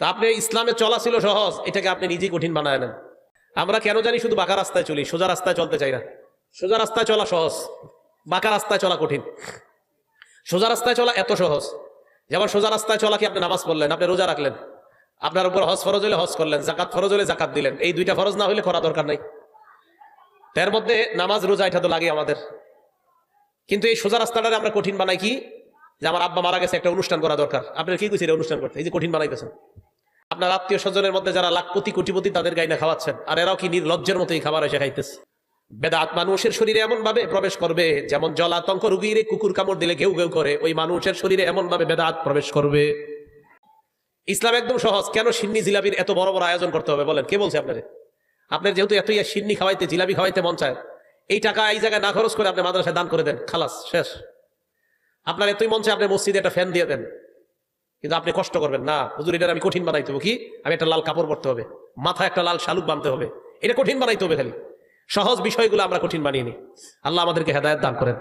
তা আপনি ইসলামে চলা ছিল সহজ, এটাকে আপনি নিজেই কঠিন বানায় নেন। আমরা কেন জানি শুধু বাঁকা রাস্তায় চলি, সোজা রাস্তায় চলতে চাই না। সোজা রাস্তায় চলা সহজ, বাঁকা রাস্তায় চলা কঠিন। সোজা রাস্তায় চলা এত সহজ, যেমন সোজা রাস্তায় চলা কি আপনি নামাজ পড়লেন, আপনি রোজা রাখলেন, আপনার উপর হজ ফরজ হলে হজ করলেন, জাকাত ফরজ হলে জাকাত দিলেন, এই দুইটা ফরজ না হলে করা দরকার নাই। তার মধ্যে নামাজ রোজা এটা তো লাগে আমাদের। কিন্তু এই সোজা রাস্তাটারে আমরা কঠিন বানাই কি, যে আমার আব্বা মারা গেছে, একটা অনুষ্ঠান করা দরকার। আপনার কি কইছে অনুষ্ঠান করতে, এই যে কঠিন বানাইতেছেন। আপনার আত্মীয় স্বজনের মধ্যে যারা লাখপতি কোটিপতি তাদের গাইনা খাওয়াচ্ছেন, আর এরাও কি নির্লজ্জের মতো এই খাবার এসে খাইতেছে। বেদাত মানুষের শরীরে এমন ভাবে প্রবেশ করবে যেমন জলাতঙ্ক রুগীর কুকুর কামড় দিলে ঘেউ ঘেউ করে, ওই মানুষের শরীরে এমন ভাবে বেদাত প্রবেশ করবে। ইসলাম একদম সহজ। কেন সিন্নি জিলাপির এত বড় বড় আয়োজন করতে হবে বলেন, কে বলছে আপনারে? আপনার যেহেতু এত সিন্নি খাওয়াইতে, জিলাপি খাওয়াইতে মন চায়, এই টাকা এই জায়গায় না খরচ করে আপনি মাদ্রাসায় দান করে দেন, খালাস, শেষ। আপনার এতই মন চায় আপনি মসজিদে একটা ফ্যান দিয়ে দেন, কিন্তু আপনি কষ্ট করবেন না, হুজুর এটার আমি কঠিন বানাইতে হবে। কি, আমি একটা লাল কাপড় পরতে হবে, মাথায় একটা লাল শালুক বাঁধতে হবে, এটা কঠিন বানাইতে হবে। খালি সহজ বিষয়গুলো আমরা কঠিন বানিয়ে নিই। আল্লাহ আমাদেরকে হেদায়েত দান করেন।